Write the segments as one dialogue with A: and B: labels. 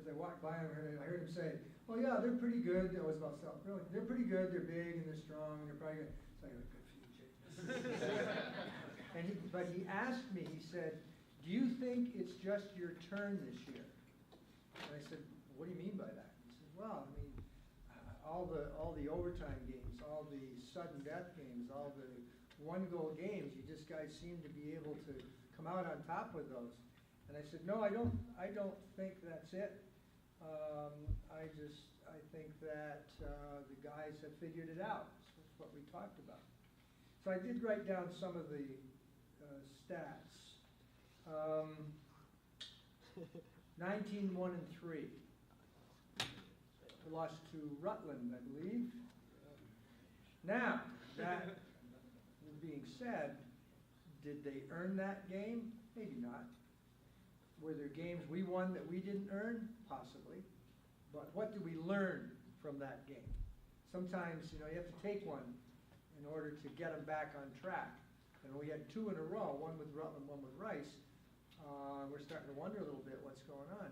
A: as I walked by him, I heard him say, "Oh yeah, they're pretty good." That was about self. Really, they're pretty good. They're big and they're strong. And they're probably good. So I go, "Good for you, Jake." But he asked me. He said, "Do you think it's just your turn this year?" And I said, "What do you mean by that?" He said, "Well, I mean, all the overtime games, all the sudden death games, all the one-goal games. You just guys seem to be able to come out on top with those." And I said, "No, I don't think that's it. I think that the guys have figured it out." That's what we talked about. So I did write down some of the stats. 19-1-3. We lost to Rutland, I believe. Now, that being said, did they earn that game? Maybe not. Were there games we won that we didn't earn? Possibly. But what did we learn from that game? Sometimes, you have to take one in order to get them back on track. And we had two in a row, one with Rutland, one with Rice. We're starting to wonder a little bit what's going on.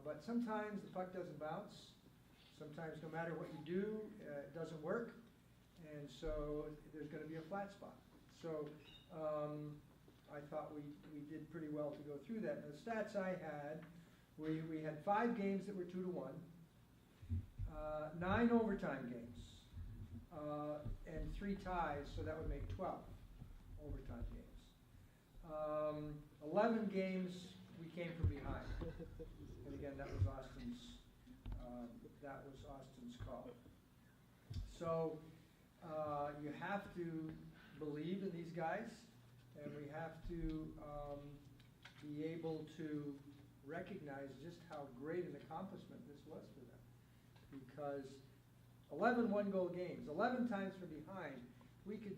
A: But sometimes the puck doesn't bounce. Sometimes no matter what you do, it doesn't work. And so there's going to be a flat spot. So I thought we did pretty well to go through that. And the stats I had, we had 5 games that were 2-1, 9 overtime games, and 3 ties, so that would make 12 overtime games. 11 games we came from behind. And again, that was Austin's call. So you have to believe in these guys, and we have to be able to recognize just how great an accomplishment this was for them. Because 11 one-goal games, 11 times from behind, we could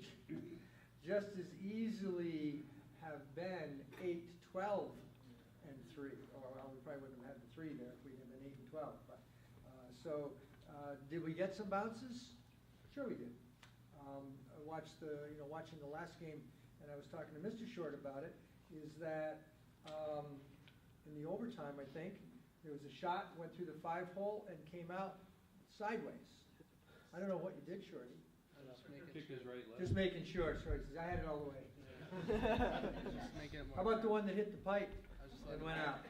A: just as easily have been 8-12-3. Or well, we probably wouldn't have had the 3 there if we had been 8-12. But did we get some bounces? Sure we did. I watched watching the last game, and I was talking to Mr. Short about it. Is that in the overtime, I think there was a shot went through the 5-hole and came out sideways. I don't know what you did, Shorty. Just making sure. Shorty says, "I had it all the way." How about the one that hit the pipe and went out?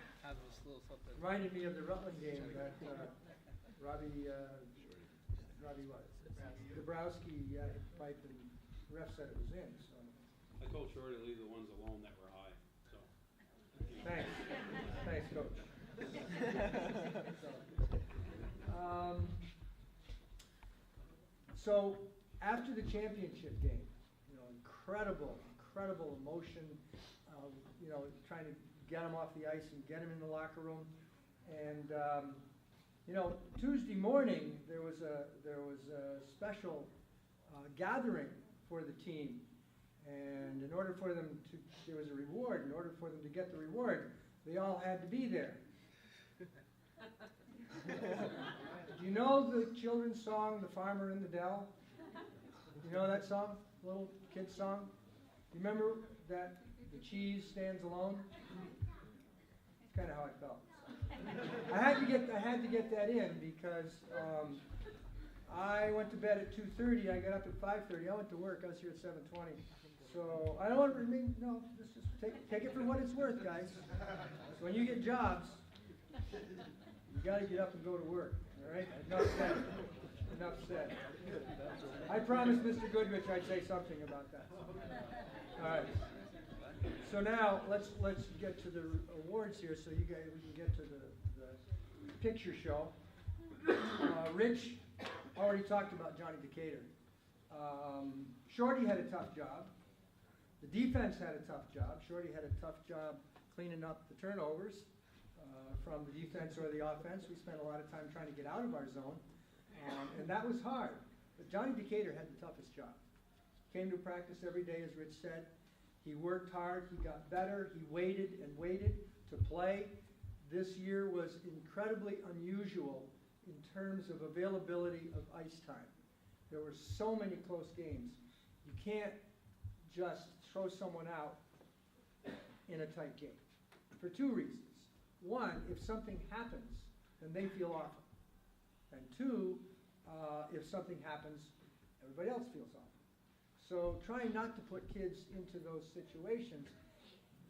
A: Reminded me of the Rutland game that Robbie what? Dabrowski hit the pipe and the ref said it was in. So
B: I told Shorty to leave the ones alone that were high. So
A: thanks, Coach. So after the championship game, incredible emotion. Trying to get them off the ice and get them in the locker room. And Tuesday morning there was a special gathering for the team, and in order for them to, there was a reward. In order for them to get the reward, they all had to be there. Do you know the children's song, "The Farmer in the Dell"? You know that song, little kid's song? You remember that the cheese stands alone? It's kind of how I felt. I had to get that in because I went to bed at 2:30. I got up at 5:30. I went to work. I was here at 7:20. So I don't want to just take it for what it's worth, guys. So when you get jobs, you got to get up and go to work. All right? Enough said. I promised Mr. Goodrich I'd say something about that. All right. So now let's get to the awards here, so we can get to the picture show. Rich already talked about Johnny Decatur. Shorty had a tough job. The defense had a tough job. Shorty had a tough job cleaning up the turnovers from the defense or the offense. We spent a lot of time trying to get out of our zone, and that was hard. But Johnny Decatur had the toughest job. Came to practice every day, as Rich said. He worked hard. He got better. He waited and waited to play. This year was incredibly unusual in terms of availability of ice time. There were so many close games. You can't just throw someone out in a tight game for 2 reasons. one, if something happens, then they feel awful. And two, if something happens, everybody else feels awful. So trying not to put kids into those situations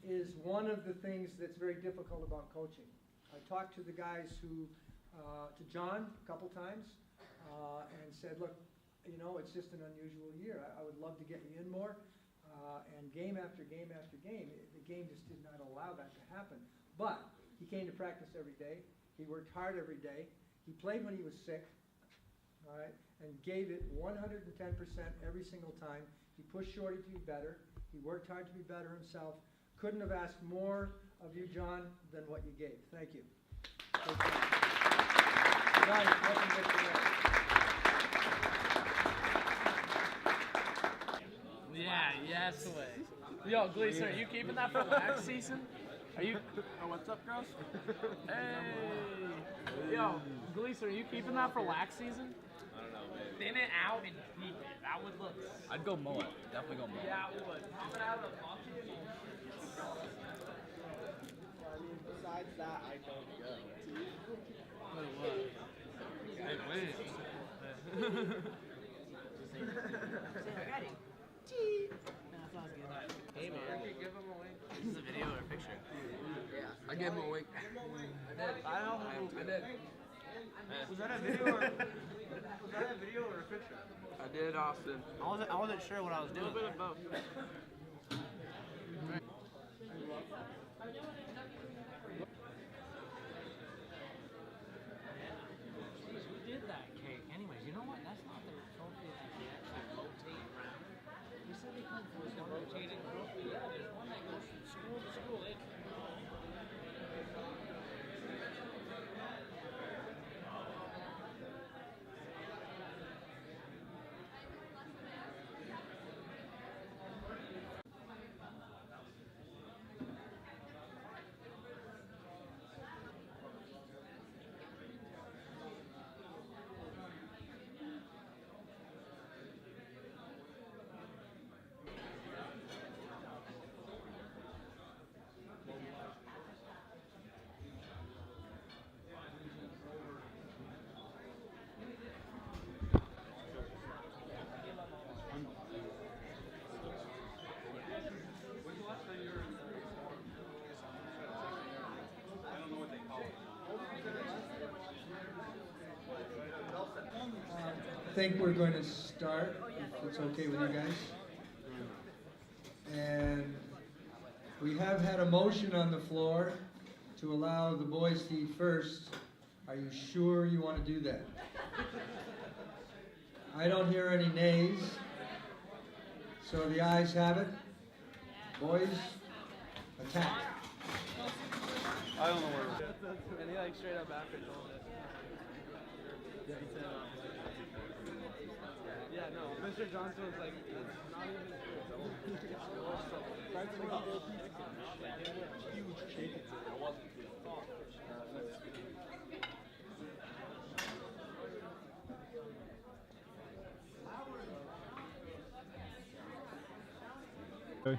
A: is one of the things that's very difficult about coaching. I talked to the guys who, to John a couple times, and said, look, you know, it's just an unusual year. I would love to get you in more. And game after game after game, the game just did not allow that to happen. But he came to practice every day. He worked hard every day. He played when he was sick, all right, and gave it 110% every single time. He pushed Shorty to be better. He worked hard to be better himself. Couldn't have asked more of you, John, than what you gave. Thank you. Thank you. John, welcome to the next.
C: Yeah, yes way. Yo, Gleason, are you keeping that for wax season? Are you?
D: Oh, what's up, girls?
C: Hey. Yo, Gleason, are you keeping that for wax season?
B: I don't know, maybe.
C: Thin it out and keep it. That would look.
D: I'd go mullet. Definitely go mullet.
C: Yeah, it would. Coming out of the pocket.
D: I mean, besides that, I don't go.
C: Wait, what? Hey, wait. Hey, man. Give him a wink. This is a video or a picture?
D: Yeah. I gave him a wink. I did.
C: Was that a video or a picture?
D: I did, Austin.
C: I wasn't sure what I was doing. A little bit of both. Who did that cake? Anyways, you know what? That's not the trophy that they actually rotate around. You said they come from a rotating trophy. Yeah, there's one that goes from school to school.
A: I think we're going to start, if it's okay with you guys. And we have had a motion on the floor to allow the boys to eat first. Are you sure you want to do that? I don't hear any nays. So the ayes have it. Boys, attack.
B: I don't know where.
D: And he like straight up after told it. Yeah, no. Mr. Johnson was like, that's not even true. Huge chicken. I wasn't too.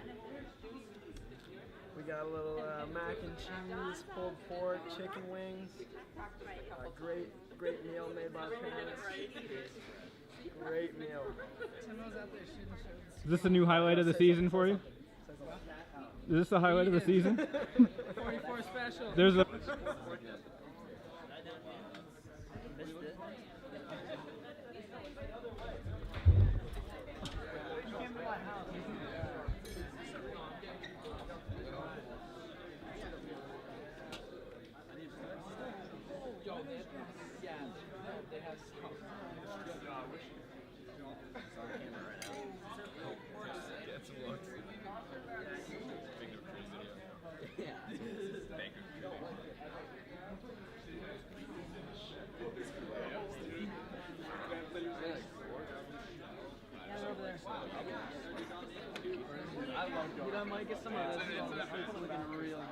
D: We got a little mac and cheese, pulled pork, chicken wings. Great meal made by parents. Great meal.
E: Is this the new highlight of the season for you? Is this the highlight of the season?
C: 44 special.
E: There's a.
D: Dude, I might get some of this. It's looking real good.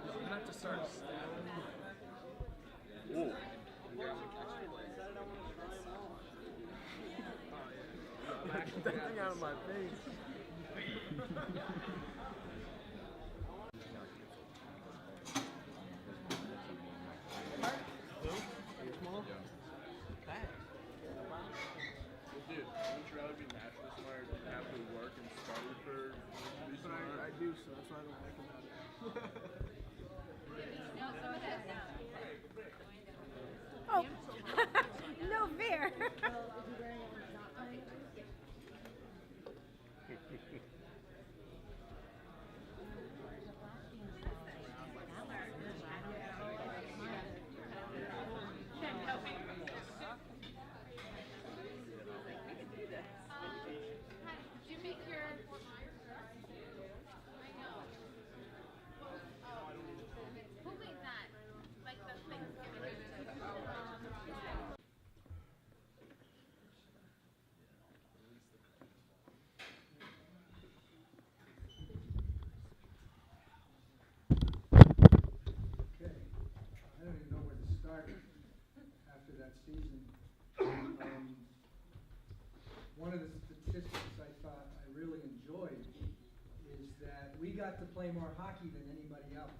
D: I'm gonna have to start stabbing. on my face.
F: Dude, wouldn't you rather be naturally smart than have to work and study for to be smart?
D: I do, so that's why I don't think about it.
G: Oh, no fair.
H: Did you make your Who made that? Like the Thanksgiving.
A: Okay, I don't even know where to start after that season. One of the statistics I thought I really enjoyed is that we got to play more hockey than anybody else.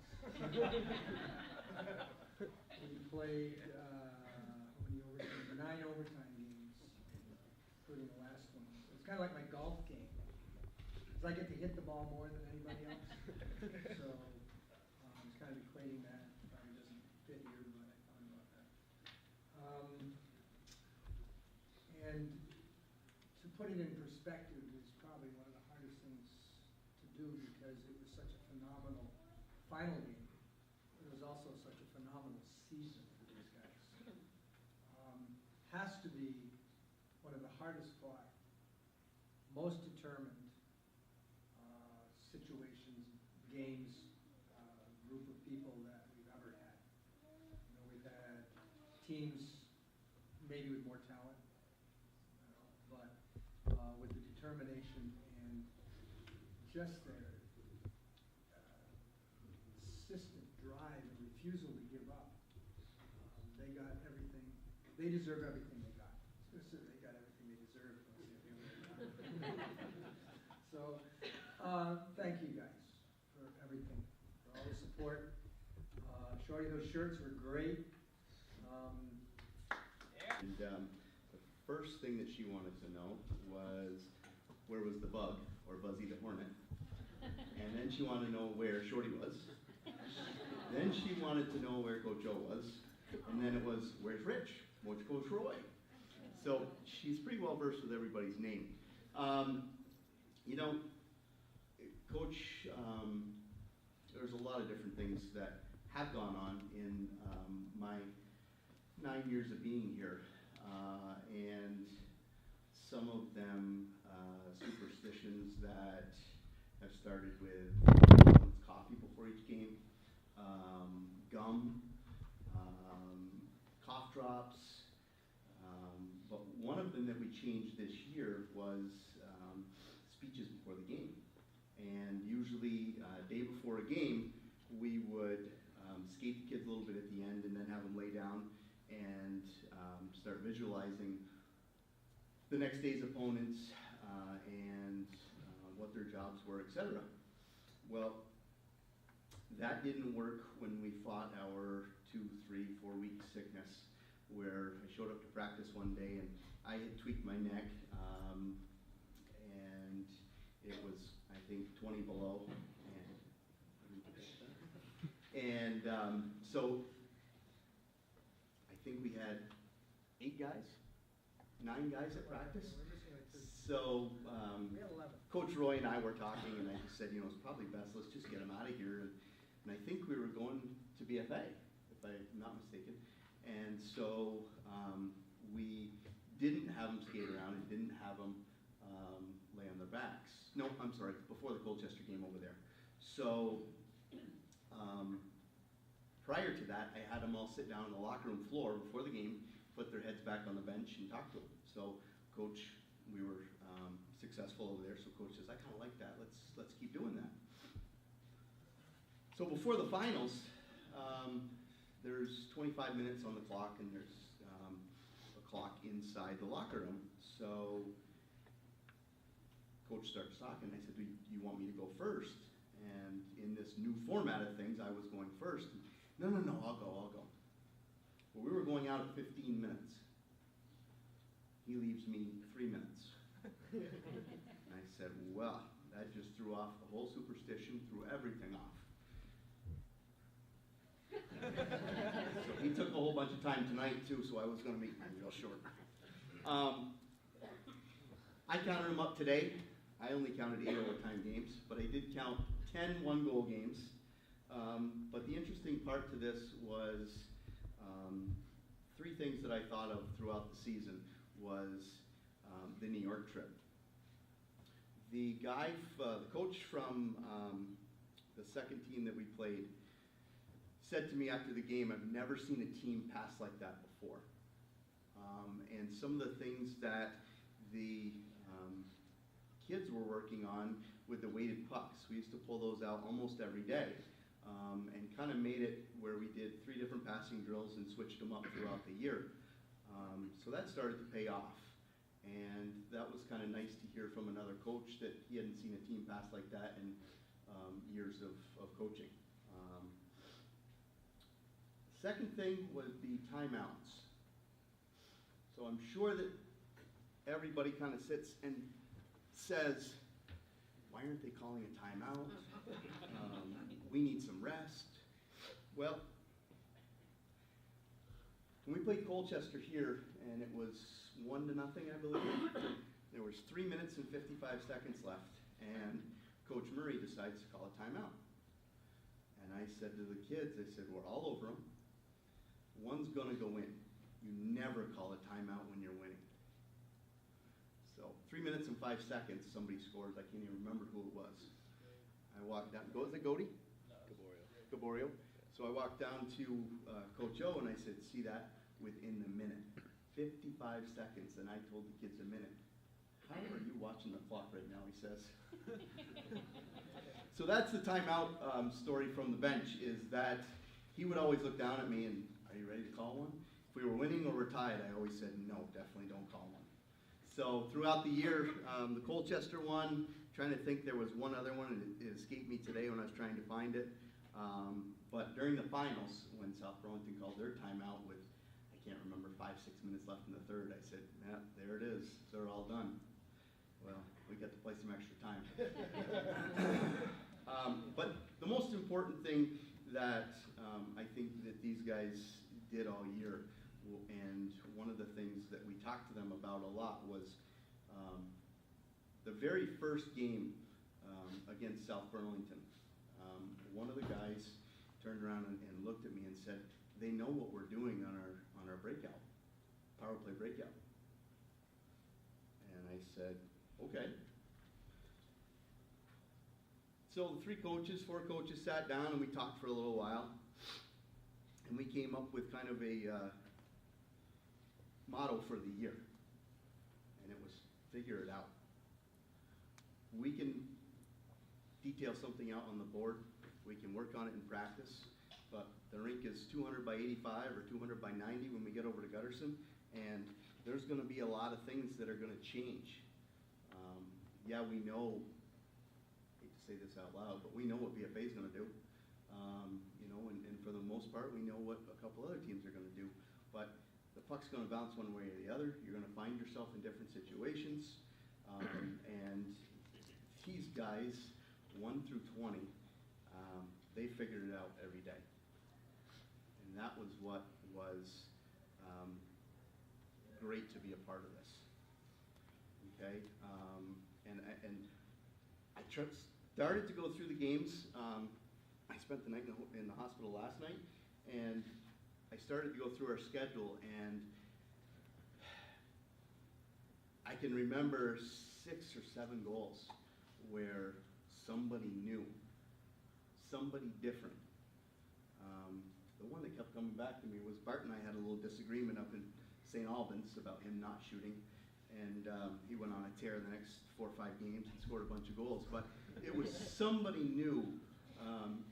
A: We played how many overtime? 9 overtime games, including the last one. It's kind of like my golf game. Because I get to hit the ball more than anybody else. So it's kind of equating that. Probably doesn't fit here, but I thought about that. And to put it in perspective is probably one of the hardest things to do because it was such a phenomenal final game. It was also such a phenomenal season for these guys. Has to be one of the hardest fought, most determined situations, games, group of people that we've ever had. You know, we've had teams maybe with more talent, but with the determination and just their insistent drive and refusal to give up. They got everything. They deserve everything they got. I was gonna say they got everything they deserve. So, thank you guys for everything, for all the support. Shorty, those shirts were great.
I: And the first thing that she wanted to know was where was the bug, or Buzzy the Hornet. And then she wanted to know where Shorty was. Then she wanted to know where Coach O was. And then it was, where's Rich? Where's Coach Roy? So she's pretty well versed with everybody's name. You know, Coach, there's a lot of different things that have gone on in my 9 years of being here. And some of them superstitions that have started with coffee before each game, gum, cough drops. But one of them that we changed this year was speeches before the game. And usually, day before a game, we would skate the kids a little bit at the end and then have them lay down and start visualizing the next day's opponents and what their jobs were, etc. Well, that didn't work when we fought our 2, 3, 4 week sickness, where I showed up to practice one day and I had tweaked my neck, and it was, I think, 20 below. And so I think we had 8 guys, 9 guys at practice. So Coach Roy and I were talking, and I just said, you know, it's probably best, let's just get him out of here. And I think we were going to BFA, if I'm not mistaken. And so we didn't have them skate around and didn't have them lay on their backs. No, I'm sorry, before the Colchester game over there. So prior to that, I had them all sit down on the locker room floor before the game, put their heads back on the bench and talk to them. So Coach, we were successful over there, so Coach says, I kind of like that, let's keep doing that. So before the finals, there's 25 minutes on the clock, and there's a clock inside the locker room. So coach starts talking. I said, do you want me to go first? And in this new format of things, I was going first. No, I'll go. Well, we were going out at 15 minutes. He leaves me 3 minutes. And I said, well, that just threw off the whole superstition, threw everything off. So he took a whole bunch of time tonight too, so I was going to make mine real short. I counted them up today. I only counted 8 overtime games, but I did count 10 one-goal games. But the interesting part to this was 3 things that I thought of throughout the season was the New York trip. The coach from the second team that we played said to me after the game, I've never seen a team pass like that before. And some of the things that the kids were working on with the weighted pucks, we used to pull those out almost every day, and kind of made it where we did 3 different passing drills and switched them up throughout the year. So that started to pay off. And that was kind of nice to hear from another coach that he hadn't seen a team pass like that in years of coaching. Second thing was the timeouts. So I'm sure that everybody kind of sits and says, why aren't they calling a timeout? We need some rest. Well, when we played Colchester here, and it was 1-0, I believe, there was 3 minutes and 55 seconds left, and Coach Murray decides to call a timeout. And I said to the kids, I said, we're all over them. One's going to go in. You never call a timeout when you're winning. So 3 minutes and 5 seconds, somebody scores. I can't even remember who it was. I walked down. Was it Godey? Gaborio. So I walked down to Coach O and I said, see that? Within the minute. 55 seconds, and I told the kids a minute. How are you watching the clock right now, he says. So that's the timeout story from the bench, is that he would always look down at me and, are you ready to call one? If we were winning or we're tied, I always said, no, definitely don't call one. So throughout the year, the Colchester one, trying to think there was one other one, and it escaped me today when I was trying to find it. But during the finals, when South Burlington called their timeout with, I can't remember, 5-6 minutes left in the third, I said, yeah, there it is. They're all done. Well, we got to play some extra time. But the most important thing that I think that these guys did all year, and one of the things that we talked to them about a lot was the very first game against South Burlington. One of the guys turned around and looked at me and said, they know what we're doing on our breakout, power play breakout. And I said, okay. So the 4 coaches sat down and we talked for a little while. And we came up with kind of a motto for the year. And it was, figure it out. We can detail something out on the board. We can work on it in practice. But the rink is 200 by 85 or 200 by 90 when we get over to Gutterson. And there's going to be a lot of things that are going to change. Yeah, we know, I hate to say this out loud, but we know what BFA is going to do. You know, and for the most part, we know what a couple other teams are going to do. But the puck's going to bounce one way or the other. You're going to find yourself in different situations. And these guys, 1 through 20, they figured it out every day. And that was what was great to be a part of this. Okay? And I started to go through the games. I spent the night in the hospital last night, and I started to go through our schedule, and I can remember 6 or 7 goals where somebody new, somebody different. The one that kept coming back to me was Bart and I had a little disagreement up in St. Albans about him not shooting, and he went on a tear the next 4 or 5 games and scored a bunch of goals. But it was somebody new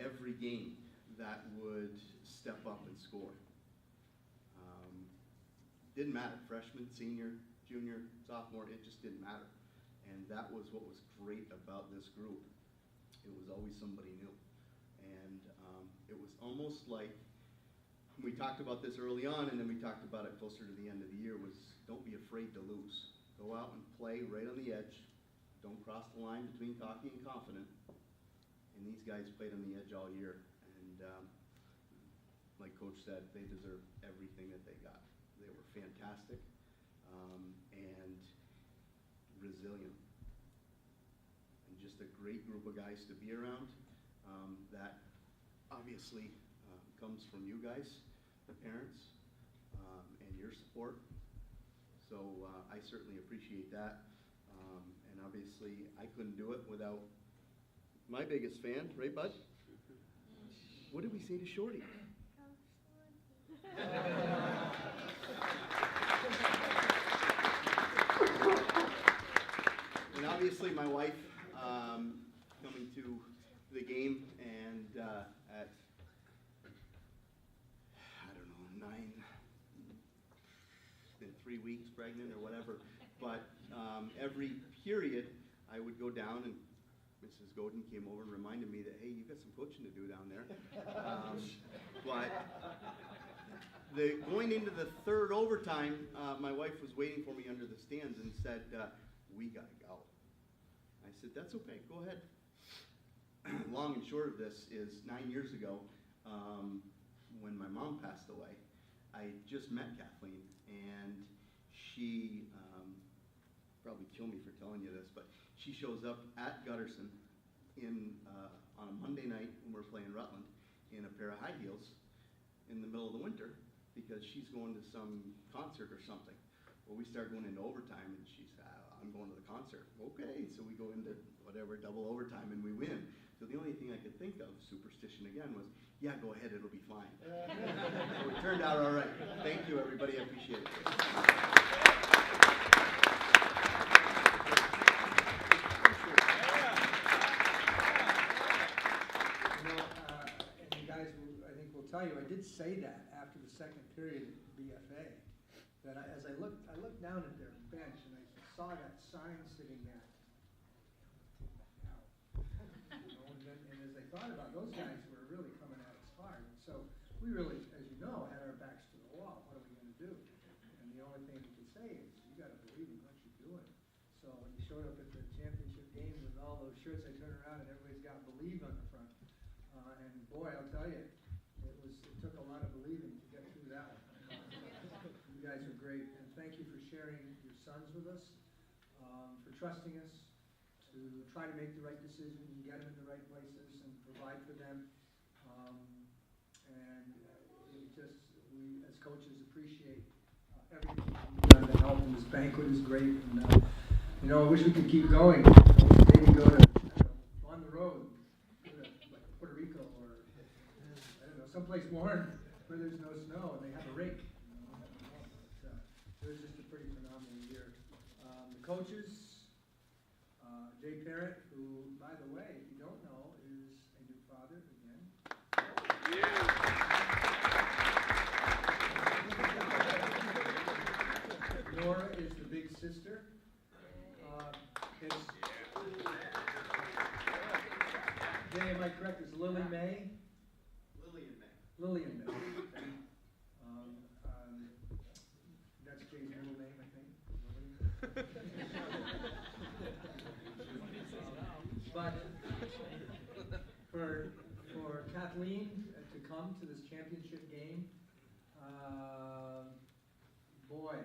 I: every game that would step up and score. Didn't matter, freshman, senior, junior, sophomore, it just didn't matter. And that was what was great about this group. It was always somebody new. And it was almost like, we talked about this early on, and then we talked about it closer to the end of the year, was don't be afraid to lose. Go out and play right on the edge. Don't cross the line between cocky and confident. And these guys played on the edge all year. And like Coach said, they deserve everything that they got. They were fantastic and resilient. And just a great group of guys to be around. That obviously comes from you guys, the parents, and your support. So I certainly appreciate that. And obviously, I couldn't do it without my biggest fan, right, Bud? What did we say to Shorty? And obviously, my wife coming to the game and at, I don't know, 3 weeks pregnant or whatever. But every period, I would go down, and Mrs. Godin came over and reminded me that, hey, you got some coaching to do down there. But going into the third overtime, my wife was waiting for me under the stands and said, we got to go. I said, that's okay, go ahead. Long and short of this is 9 years ago, when my mom passed away, I just met Kathleen, and she, probably kill me for telling you this, but she shows up at Gutterson on a Monday night when we're playing Rutland in a pair of high heels in the middle of the winter because she's going to some concert or something. Well, we start going into overtime, and she said, I'm going to the concert. Okay, so we go into whatever, double overtime, and we win. So the only thing I could think of, superstition again, was, yeah, go ahead, it'll be fine. So it turned out all right. Thank you, everybody. I appreciate it.
A: And you guys, I think will tell you, I did say that after the second period at BFA, that as I looked down at their bench and I saw that sign sitting there. And as I thought about it, those guys were really coming at us hard. And so we really, as you know, had our backs to the wall. What are we going to do? And the only thing we could say is, you got to believe in what you're doing. So when you showed up at the championship game with all those shirts, I turned around and everybody's got "Believe" on the front. And boy, I'll tell you, it took a lot of believing to get through that one. You guys are great, and thank you for sharing your sons with us, for trusting us to try to make the right decision and get them in the right places and provide for them. We as coaches appreciate everything you've done to help, and this banquet is great. And I wish we could keep going. Maybe go to on the road, go to like Puerto Rico or I don't know, someplace warm where there's no snow and they have a rake. But, it was just a pretty phenomenal year. The coaches, Jay Parrott, who, by the way, if you don't know, is a new father again. Nora is the big sister. Jay, am I correct? It's Lily May? Lillian May. That's Jay's middle name, I think. But for Kathleen to come to this championship game, boy,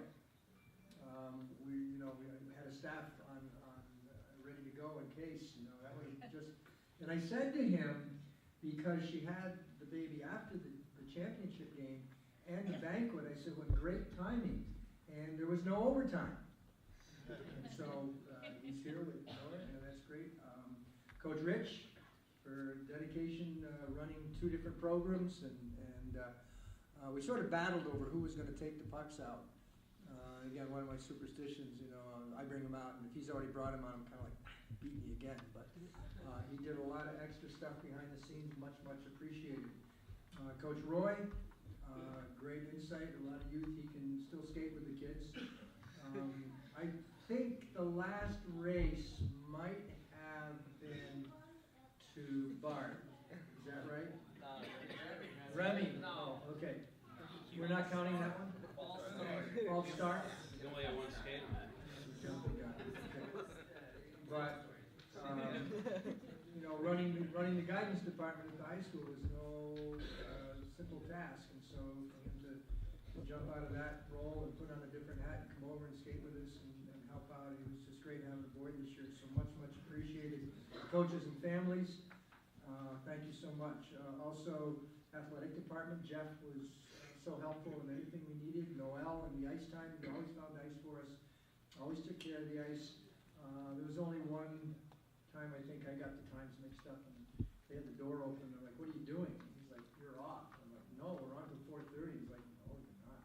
A: we had a staff on ready to go in case, that was just. And I said to him, because she had the baby after the championship game and the banquet, I said, what great timing. And there was no overtime. And so he's here with Nora, and that's great. Coach Rich, for dedication, running 2 different programs, and we sort of battled over who was going to take the pucks out. Again, one of my superstitions, I bring him out, and if he's already brought him out, I'm kind of like, beat me again. But he did a lot of extra stuff behind the scenes, much appreciated. Coach Roy, great insight, a lot of youth. He can still skate with the kids. I think the last race might have been to Bard. Is that right? Remy.
C: No.
A: Oh, okay. We're not counting that one? False start?
B: You only have one skate on that.
A: Jumping guy. Okay. But, you know, running the guidance department at the high school is no simple task. And so for him to jump out of that role and put on a different hat and come over and skate with us and help out, it was just great having him aboard this year. So much appreciated. Coaches and families, thank you so much. Also, athletic department, Jeff was so helpful in anything we needed. Noel and the ice time, he always found ice for us. Always took care of the ice. There was only one time I think I got the times mixed up and they had the door open. They're like, "What are you doing?" And he's like, "You're off." I'm like, "No, we're on till 4:30." He's like, "No, you're not."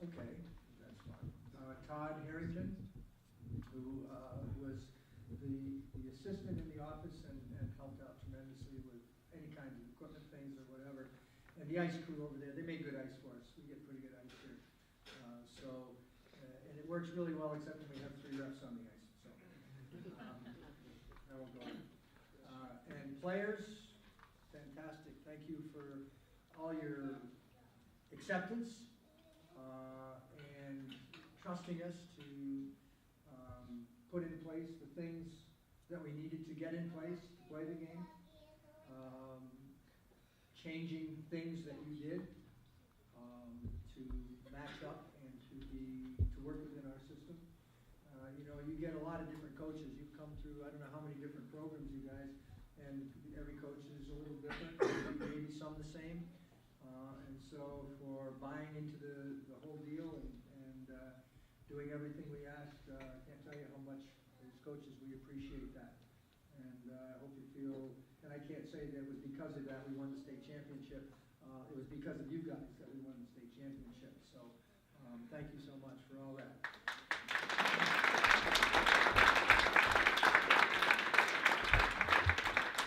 A: Okay, that's fine. Todd Harrington, who was the assistant in the office and helped out tremendously with any kinds of equipment things or whatever. And the ice crew over there, they make good ice for us. We get pretty good ice here. And it works really well except when we have 3 reps on the ice. So I won't go on. And players, fantastic. Thank you for all your acceptance and trusting us to put in place the things that we needed to get in place to play the game. Changing things that you did to match up and to work within our system. You know, you get a lot of different coaches. You've come through, I don't know how many different programs you guys, and every coach is a little different, maybe some the same. And so for buying into the whole deal and doing everything we asked, I can't tell you how much as coaches we appreciate that. And I hope you feel, and I can't say that it was because of that we won the state championship. It was because of you guys that we won the state championship. So thank you so much for all that.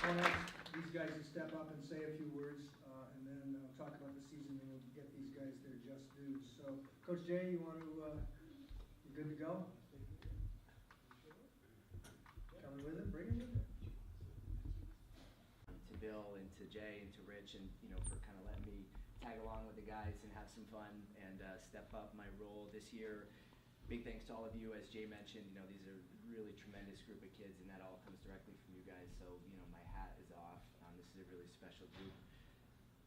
A: I want to ask these guys to step up and say a few words, and then I'll talk about the season, and we'll get these guys their just dues. So, Coach Jay, you want to, you good to go? Coming with him, bring him with him.
J: To Bill and to Jay and to Rich, and you know, for kind of letting me tag along with the guys and have some fun and step up my role this year. Big thanks to all of you. As Jay mentioned, you know, these are really tremendous group of kids, and that all comes directly from you guys. So, you know, my hat is off. This is a really special group.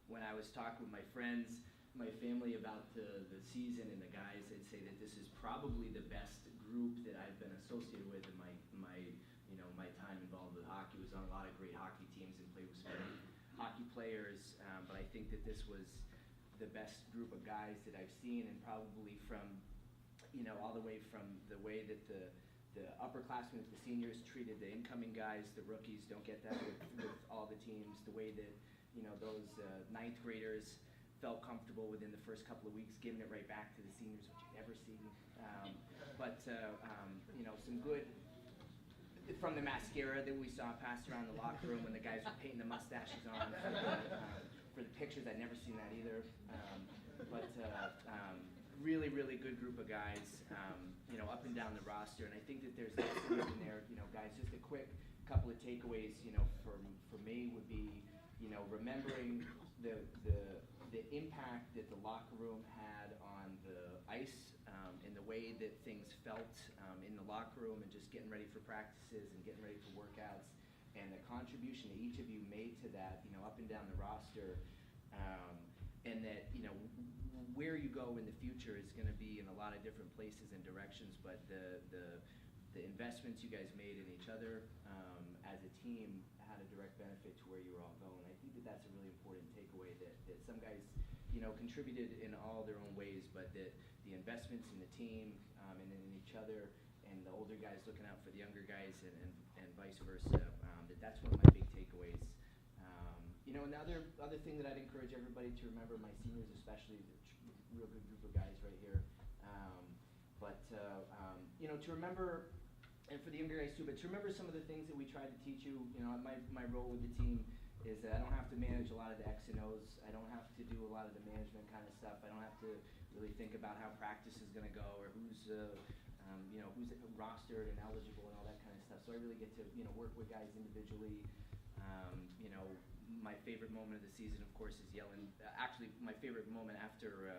J: When I was talking with my friends, my family about the season and the guys, I'd say that this is probably the best group that I've been associated with in my my time involved with hockey. Was on a lot of great hockey teams and played with some great hockey players, but I think that this was the best group of guys that I've seen, and probably from, you know, all the way from the way that the upperclassmen, the seniors treated the incoming guys, the rookies don't get that with all the teams, the way that, you know, those 9th graders felt comfortable within the first couple of weeks giving it right back to the seniors, which you've never seen. You know, some good, from the mascara that we saw passed around the locker room when the guys were painting the mustaches on for the pictures. I'd never seen that either. Really, really good group of guys, you know, up and down the roster. And I think that there's lessons in there, you know, guys, just a quick couple of takeaways, you know, for me would be, you know, remembering the impact that the locker room had on the ice, and the way that things felt in the locker room, and just getting ready for practices and getting ready for workouts, and the contribution that each of you made to that, you know, up and down the roster, and that, you know, where you go in the future is going to be in a lot of different places and directions, but the investments you guys made in each other as a team had a direct benefit to where you were all going. I think that that's a really important takeaway, that some guys, you know, contributed in all their own ways, but that the investments in the team and in each other, and the older guys looking out for the younger guys, and vice versa, that's one of my big takeaways. You know, another thing that I'd encourage everybody to remember, my seniors especially, real good group of guys right here. You know, to remember, and for the younger guys too, but to remember some of the things that we tried to teach you. You know, my role with the team is that I don't have to manage a lot of the X and O's. I don't have to do a lot of the management kind of stuff. I don't have to really think about how practice is going to go, or who's who's rostered and eligible and all that kind of stuff. So I really get to, work with guys individually. My favorite moment of the season, of course, is yelling. Actually, my favorite moment after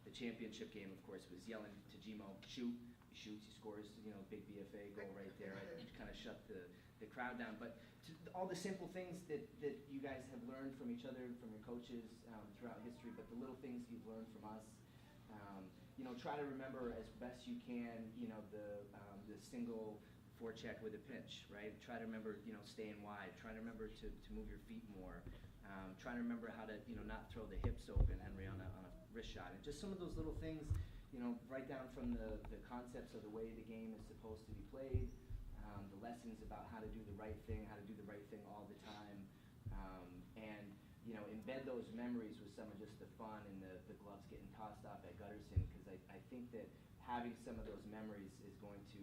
J: the championship game, of course, was yelling to Gmo, shoot. He shoots, he scores, big BFA goal right there. I kind of shut the crowd down. But all the simple things that you guys have learned from each other, from your coaches throughout history, but the little things you've learned from us. Try to remember as best you can, the single forecheck with a pinch, right? Try to remember, staying wide. Try to remember to move your feet more. Try to remember how to, not throw the hips open, Henry, on a wrist shot. And just some of those little things, right down from the concepts of the way the game is supposed to be played, the lessons about how to do the right thing, all the time, and embed those memories with some of just the fun and the gloves getting tossed off at Gutterson, because I think that having some of those memories is going to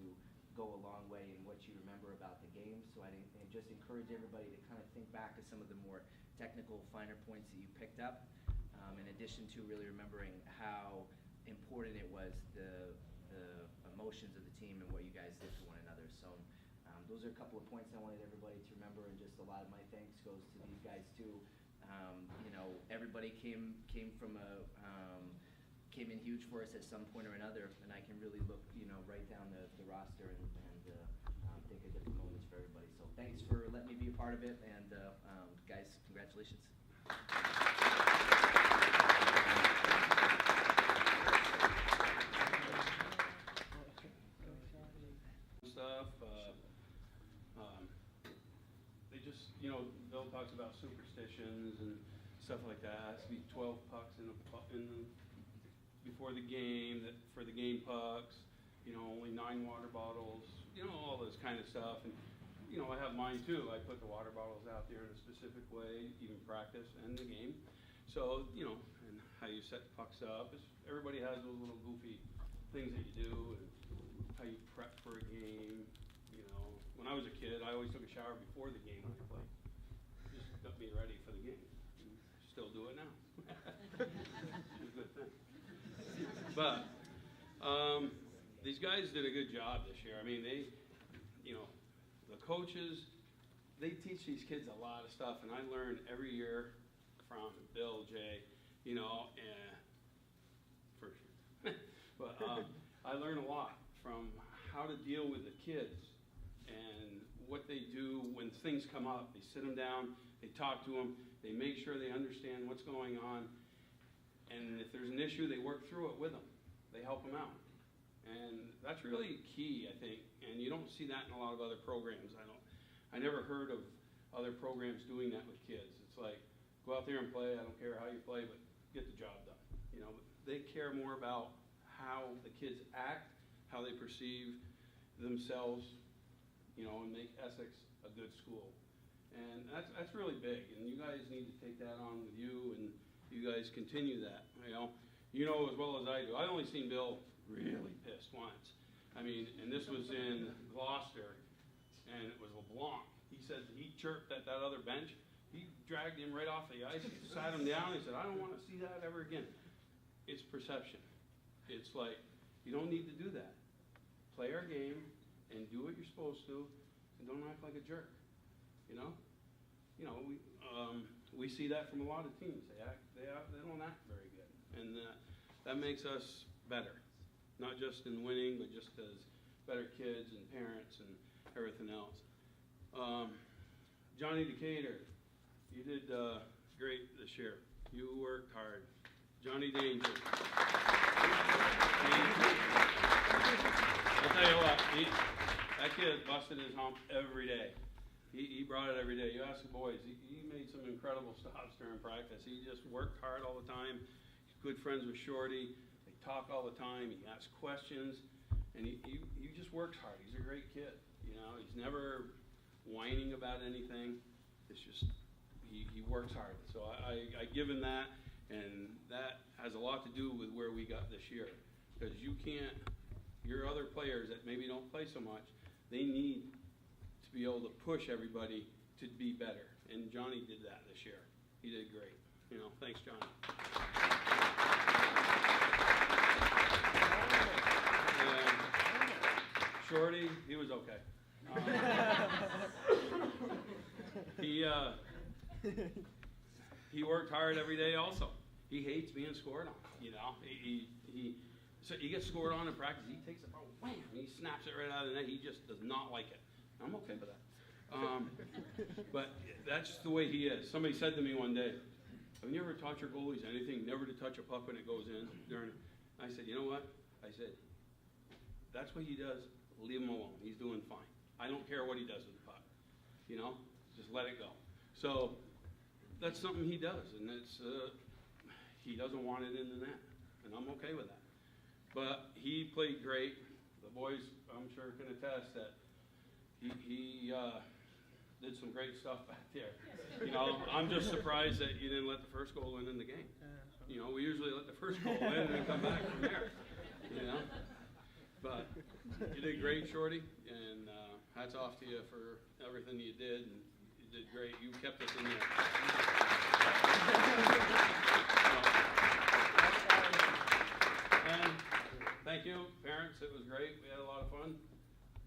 J: go a long way in what you remember about the game. So I just encourage everybody to kind of think back to some of the more technical, finer points that you picked up, in addition to really remembering how important it was, the emotions of the team and what you guys did for one another. So those are a couple of points I wanted everybody to remember, and just a lot of my thanks goes to these guys too. Everybody came in huge for us at some point or another, and I can really look, right down the roster and think of different moments for everybody. So thanks for letting me be a part of it, and guys, congratulations.
B: Stuff. They just, Bill talks about superstitions and stuff like that. It has to be 12 pucks before the game, for the game pucks, only 9 water bottles, all this kind of stuff. And, I have mine too. I put the water bottles out there in a specific way, even practice and the game. So, and how you set pucks up. Everybody has those little goofy things that you do, and how you prep for a game. When I was a kid, I always took a shower before the game when I played. Just got me ready for the game. Still do it now. It's a good thing. But these guys did a good job this year. I mean, the coaches, they teach these kids a lot of stuff, and I learn every year from Bill, Jay, and for sure. But I learn a lot from how to deal with the kids and what they do when things come up. They sit them down, they talk to them, they make sure they understand what's going on, and if there's an issue, they work through it with them. They help them out. And that's really key, I think, and you don't see that in a lot of other programs. I never heard of other programs doing that with kids. It's like, go out there and play, I don't care how you play, but get the job done. They care more about how the kids act, how they perceive themselves, and make Essex a good school. And that's really big, and you guys need to take that on with you, and you guys continue that. You know as well as I do. I only seen Bill really pissed once. I mean, and this was in Gloucester, and it was LeBlanc. He said he chirped at that other bench. He dragged him right off the ice, sat him down. He said, "I don't want to see that ever again." It's perception. It's like, you don't need to do that. Play our game and do what you're supposed to, and don't act like a jerk. We see that from a lot of teams. They don't act very good, and that makes us better, not just in winning, but just as better kids and parents and everything else. Johnny Decatur, you did great this year. You worked hard. Johnny Danger. I'll tell you what, that kid busted his hump every day. He brought it every day. You ask the boys, he made some incredible stops during practice. He just worked hard all the time. He's good friends with Shorty. They talk all the time. He asks questions, and he just works hard. He's a great kid. He's never whining about anything. It's just he works hard. So I give him that, and that has a lot to do with where we got this year, because your other players that maybe don't play so much, they need to be able to push everybody to be better, and Johnny did that this year. He did great. Thanks, Johnny. he worked hard every day also. He hates being scored on, you know. So he gets scored on in practice. He takes it, wham, he snaps it right out of the net. He just does not like it. I'm okay with that. But that's the way he is. Somebody said to me one day, have you ever taught your goalies anything? Never to touch a puck when it goes in. I said, you know what? I said, that's what he does. Leave him alone. He's doing fine. I don't care what he does with the puck. You know, just let it go. So that's something he does, and it's he doesn't want it in the net, and I'm okay with that. But he played great. The boys, I'm sure, can attest that he did some great stuff back there. You know, I'm just surprised that you didn't let the first goal in the game. You know, we usually let the first goal in and then come back from there. You know, but you did great, Shorty, and hats off to you for everything you did, and you did great. You kept us in there. And thank you, parents. It was great. We had a lot of fun.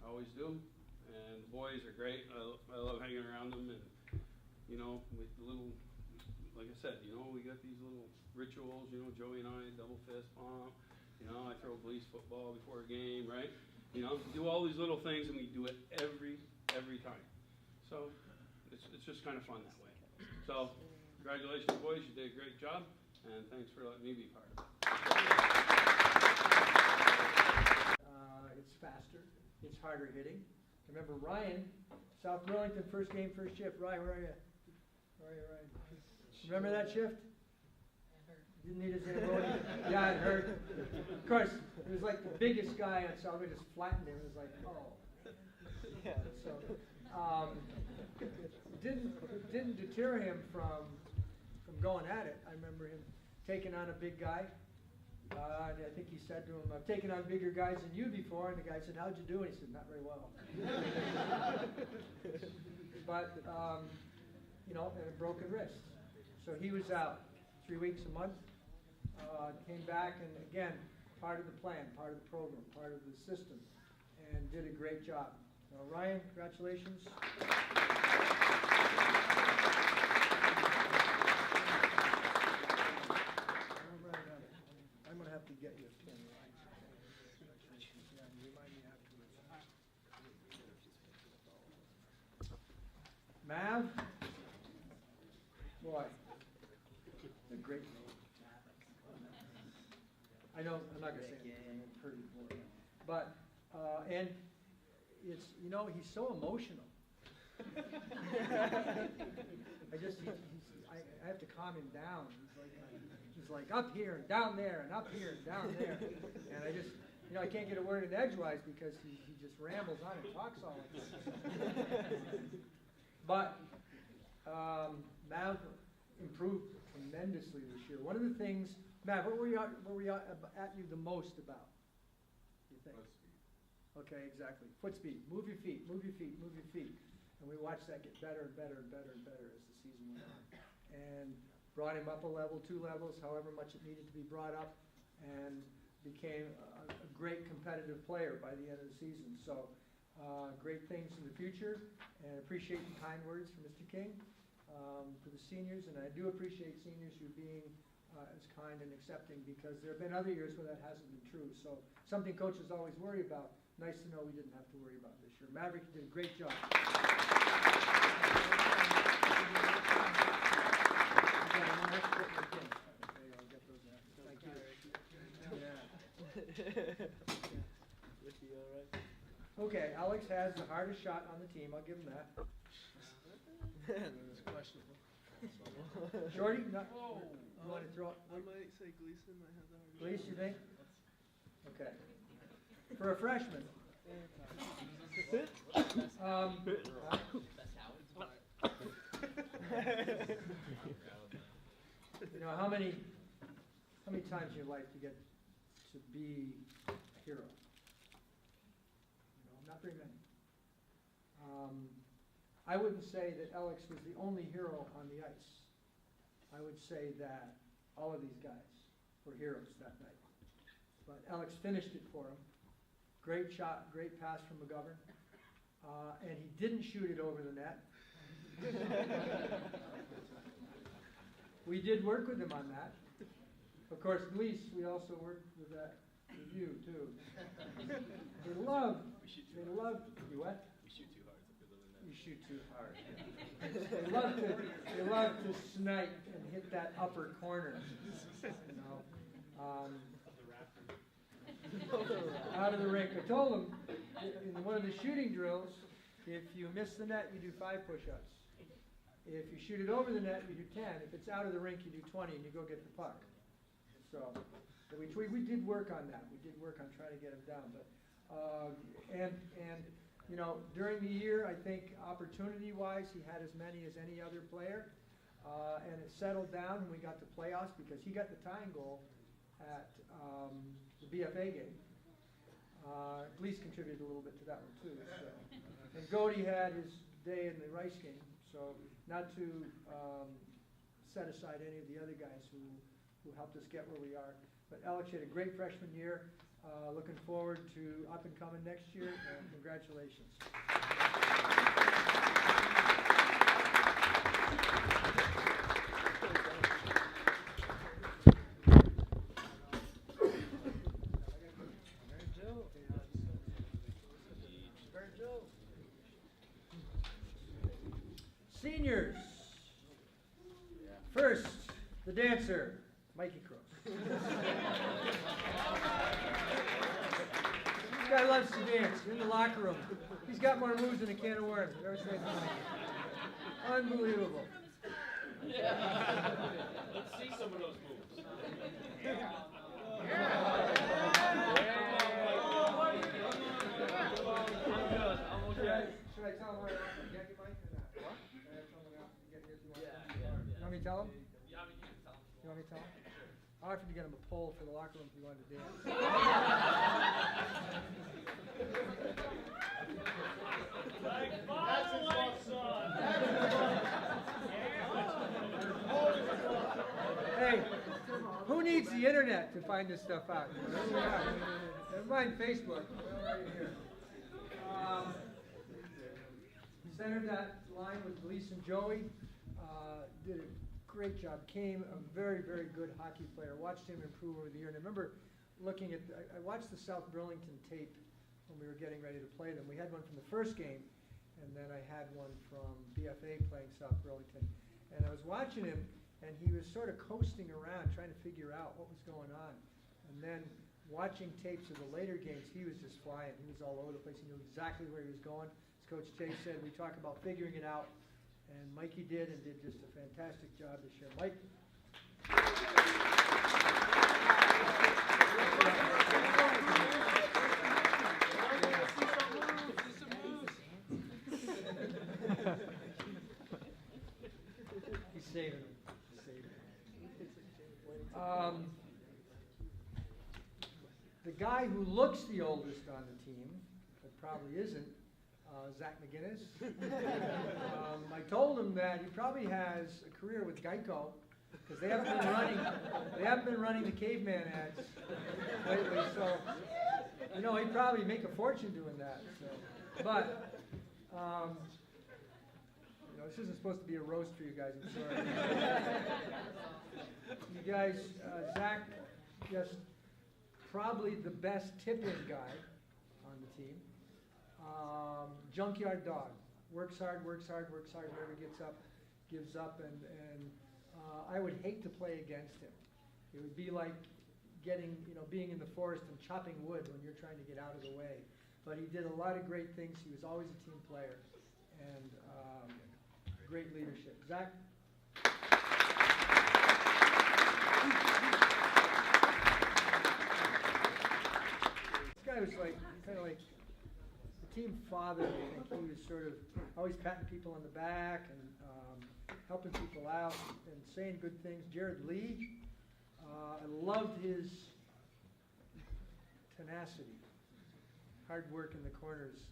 B: I always do. And the boys are great. I love hanging around them. And, you know, with the little, like I said, you know, we got these little rituals. You know, Joey and I double fist pump. You know, I throw police football before a game, right? You know, do all these little things, and we do it every time. So it's just kind of fun that way. So congratulations, boys. You did a great job, and thanks for letting me be part of it.
A: It's faster. It's harder hitting. Remember Ryan, South Burlington, first game, first shift. Ryan, where are you? Where are you, Ryan? Remember that shift? Didn't need his antibody. Yeah, it hurt. Of course, it was like the biggest guy on South. We just flattened him. It was like, oh.
D: Yeah.
A: So, didn't deter him from going at it. I remember him taking on a big guy. And I think he said to him, I've taken on bigger guys than you before. And the guy said, how'd you do? And he said, not very well. But, you know, and a broken wrist. So he was out 3 weeks, a month. Came back and, again, part of the plan, part of the program, part of the system, and did a great job. So, Ryan, congratulations. I'm going to have to get you a pen, Ryan. Yeah, remind me afterwards. Mav? Boy, a great name. I know, I'm not going to say anything, I'm pretty bored. But, and it's, you know, he's so emotional. I have to calm him down. He's like up here and down there and up here and down there. And I just, you know, I can't get a word in edgewise because he just rambles on and talks all the time. But Mav improved tremendously this year. One of the things, Matt, what were you at you the most about? You think? Foot speed. Okay, exactly. Foot speed. Move your feet. Move your feet. Move your feet. And we watched that get better and better and better and better as the season went on. And brought him up a level, 2 levels, however much it needed to be brought up, and became a great competitive player by the end of the season. So, great things in the future, and appreciate the kind words from Mr. King for the seniors, and I do appreciate seniors who being as kind and accepting, because there have been other years where that hasn't been true. So something coaches always worry about. Nice to know we didn't have to worry about this year. Maverick did a great job. Okay, Alex has the hardest shot on the team. I'll give him that.
D: It's questionable.
A: Shorty, no, you want to throw it?
D: I might say Gleason might have the hardest.
A: Gleason, you think? Okay. For a freshman. You know, how many times in your life do you get to be a hero? You know, not very many. I wouldn't say that Alex was the only hero on the ice. I would say that all of these guys were heroes that night. But Alex finished it for him. Great shot, great pass from McGovern. And he didn't shoot it over the net. We did work with him on that. Of course, Gleese, we also worked with that with you too. They love, you what?
F: We shoot too hard, so if we live in that.
A: You shoot too hard. They love to snipe and hit that upper corner. You know, out of the rink. I told them in one of the shooting drills, if you miss the net, you do 5 push-ups. If you shoot it over the net, you do 10. If it's out of the rink, you do 20, and you go get the puck. So we did work on that. We did work on trying to get him down. But and you know, during the year, I think opportunity-wise, he had as many as any other player. And it settled down when we got to playoffs because he got the tying goal at the BFA game. Gleese contributed a little bit to that one too. So. And Godey had his day in the Rice game. So not to set aside any of the other guys who helped us get where we are. But Alex had a great freshman year. Looking forward to up and coming next year, and congratulations. Seniors. First, the dancer, Mikey Cross. This guy loves to dance. In the locker room. He's got more moves than a can of worms. I've ever seen it. Unbelievable.
F: Let's see some of those moves.
A: Should I tell him where I get you, Mike, or not? What? Should I tell him where I get you if you want? You want me to tell him?
C: Yeah, I mean, you can tell him.
A: You want me to tell him? I offered to get him a pole for the locker room if he wanted to dance.
F: That's his love song.
A: Hey, who needs the internet to find this stuff out? Never mind Facebook. Well, right here. Centered that line with Gleese and Joey. Did a great job. Became a very, very good hockey player. Watched him improve over the year. And I remember looking at, I watched the South Burlington tape when we were getting ready to play them. We had one from the first game, and then I had one from BFA playing South Burlington. And I was watching him, and he was sort of coasting around trying to figure out what was going on. And then watching tapes of the later games, he was just flying. He was all over the place. He knew exactly where he was going. As Coach Chase said, we talk about figuring it out. And Mikey did, and did just a fantastic job this year. Mike? He's saving him. He's saving him. The guy who looks the oldest on the team, but probably isn't, Zach McGinnis. I told him that he probably has a career with Geico because they haven't been running the caveman ads lately. So you know he'd probably make a fortune doing that. So. But you know, this isn't supposed to be a roast for you guys. I'm sorry. You guys, Zach, just probably the best tip-in guy on the team. Junkyard dog. Works hard, never gets up, gives up, and I would hate to play against him. It would be like being in the forest and chopping wood when you're trying to get out of the way. But he did a lot of great things. He was always a team player, and great leadership. Zach? This guy was kind of like team father. I think he was sort of always patting people on the back and helping people out and saying good things. Jared Lee, I loved his tenacity, hard work in the corners.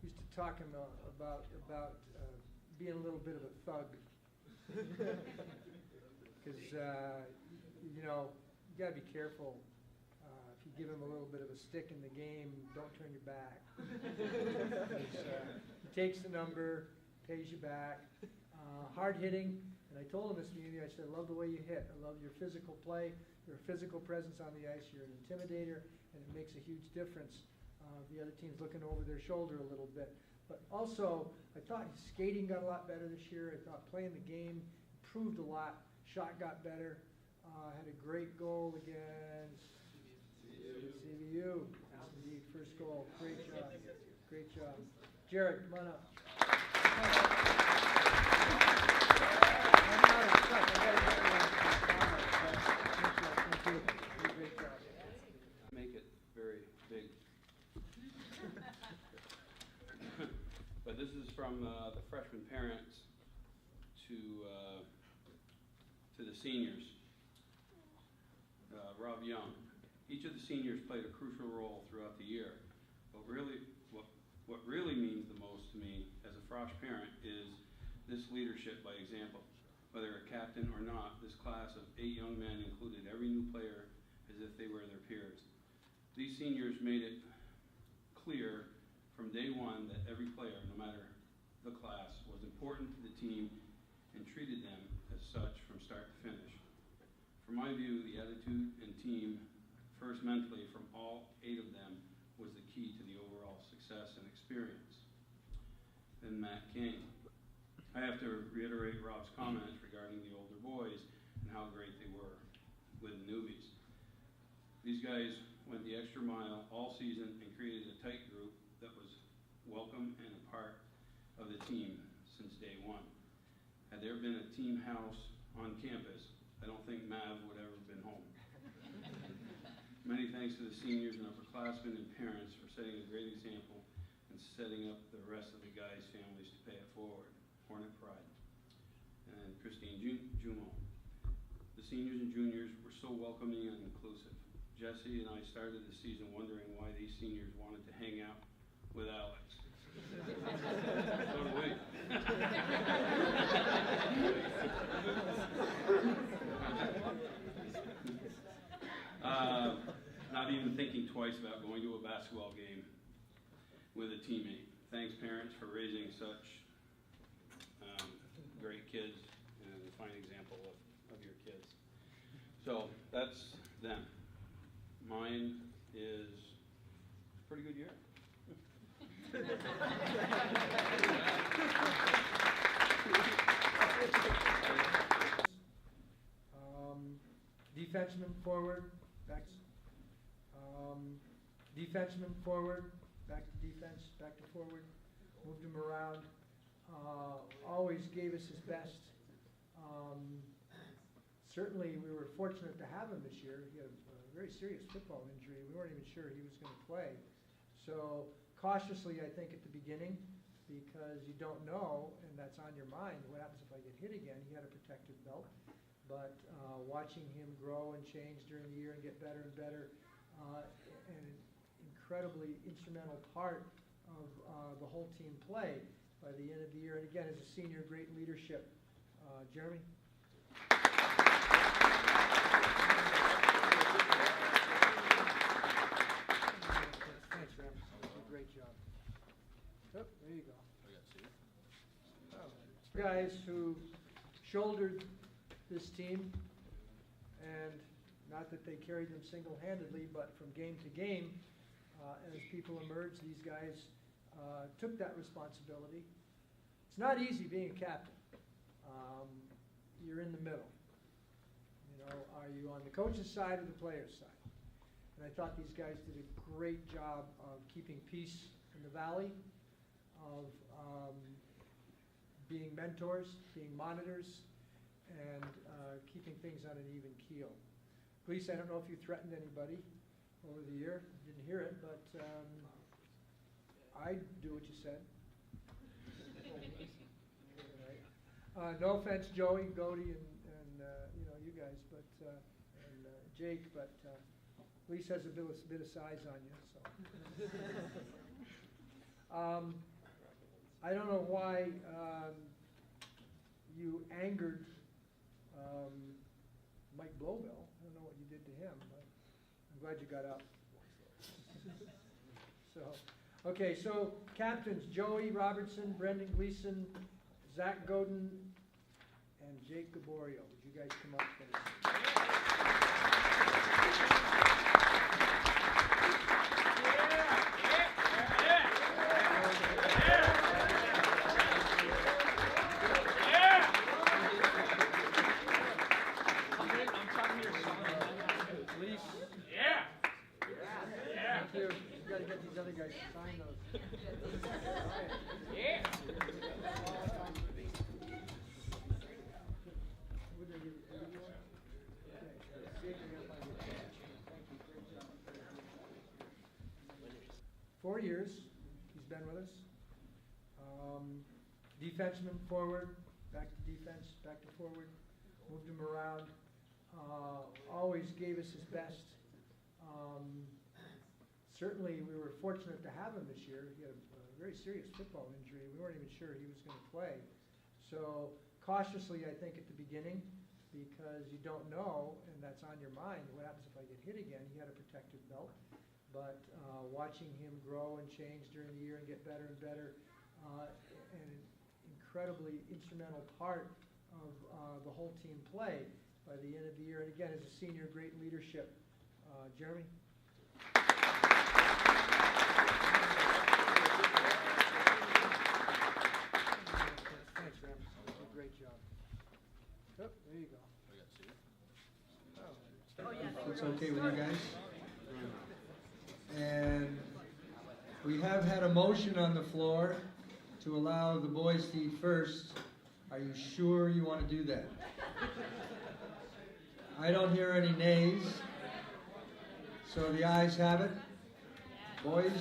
A: Used to talk him about being a little bit of a thug because you know you got to be careful. If you give him a little bit of a stick in the game, don't turn your back. He takes the number, pays you back. Hard hitting, and I told him this meeting, I said, I love the way you hit. I love your physical play, your physical presence on the ice. You're an intimidator, and it makes a huge difference. The other team's looking over their shoulder a little bit. But also, I thought his skating got a lot better this year. I thought playing the game improved a lot. Shot got better. Had a great goal against CVU. Yes, indeed, first goal. Great job. Great job. Jared, come on up.
B: Make it very big. But this is from the freshman parents to the seniors. Rob Young. Each of the seniors played a crucial role throughout the year. But really, what really means the most to me as a Frosh parent is this leadership by example. Whether a captain or not, this class of 8 young men included every new player as if they were their peers. These seniors made it clear from day one that every player, no matter the class, was important to the team and treated them as such from start to finish. From my view, the attitude and team, first mentally from all 8 of them, was the key to the overall success and experience. Then Matt King. I have to reiterate Rob's comments regarding the older boys and how great they were with the newbies. These guys went the extra mile all season and created a tight group that was welcome and a part of the team since day one. Had there been a team house on campus, I don't think Mav would ever have been home. Many thanks to the seniors and upperclassmen and parents for setting a great example and setting up the rest of the guys' families to pay it forward. Hornet Pride. And Christine Jumo. The seniors and juniors were so welcoming and inclusive. Jesse and I started the season wondering why these seniors wanted to hang out with Alex. So do we. Not even thinking twice about going to a basketball game with a teammate. Thanks, parents, for raising such great kids and a fine example of your kids. So that's them. Mine is a pretty good year.
A: Defenseman forward, back. Defenseman forward, back to defense, back to forward. Moved him around. Always gave us his best. Certainly, we were fortunate to have him this year. He had a very serious football injury. We weren't even sure he was going to play. So cautiously, I think, at the beginning, because you don't know, and that's on your mind, what happens if I get hit again? He had a protective belt. But watching him grow and change during the year and get better and better, and an incredibly instrumental part of the whole team play by the end of the year. And again, as a senior, great leadership. Jeremy? Thanks, Ram. Great job. Oh, there you go. Guys who shouldered this team, and not that they carried them single-handedly, but from game to game, as people emerged, these guys took that responsibility. It's not easy being a captain. You're in the middle. You know, are you on the coach's side or the player's side? And I thought these guys did a great job of keeping peace in the valley, of being mentors, being monitors, and keeping things on an even keel. Police, I don't know if you threatened anybody over the year. Didn't hear it, but I'd do what you said. No offense, Joey, Godey, and you know, you guys, but and Jake, but police has a bit of size on you, so. I don't know why you angered Mike Blowville. I don't know what you did to him, but I'm glad you got up. So, Okay, so captains, Joey Robertson, Brendan Gleason, Zach Godin, and Jake Gaborio. Would you guys come up, please? Please. Thank you. You gotta get these other guys to sign those. What did I give you? Everyone? Okay. Thank you. Great job. 4 years he's been with us. Defenseman, forward, back to defense, back to forward. Moved him around. Always gave us his best. Certainly, we were fortunate to have him this year. He had a very serious football injury. We weren't even sure he was going to play. So cautiously, I think, at the beginning, because you don't know, and that's on your mind, what happens if I get hit again? He had a protective belt. But watching him grow and change during the year and get better and better, and an incredibly instrumental part of the whole team play by the end of the year. And again, as a senior, great leadership. Jeremy? Thanks, man. You did a great job. Oh, there you go. Oh, it's okay with you guys? And we have had a motion on the floor to allow the boys to eat first. Are you sure you want to do that? I don't hear any nays. So the ayes have it. Boys,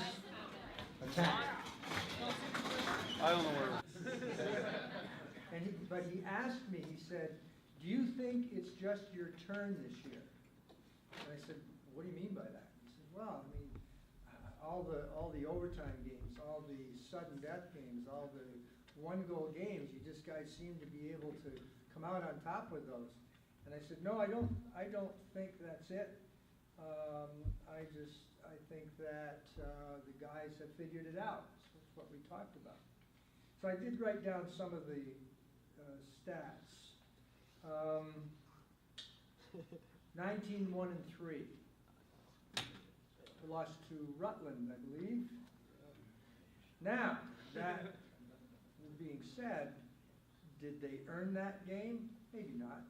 A: attack.
F: I don't know where.
A: But he asked me, he said, do you think it's just your turn this year? And I said, what do you mean by that? He said, well, I mean, all the overtime games, all the sudden death games, all the one-goal games, you just guys seem to be able to come out on top with those. And I said, no, I don't think that's it. I think that the guys have figured it out. So that's what we talked about. So I did write down some of the stats. 19-1-3. We lost to Rutland, I believe. Now, that being said, did they earn that game? Maybe not.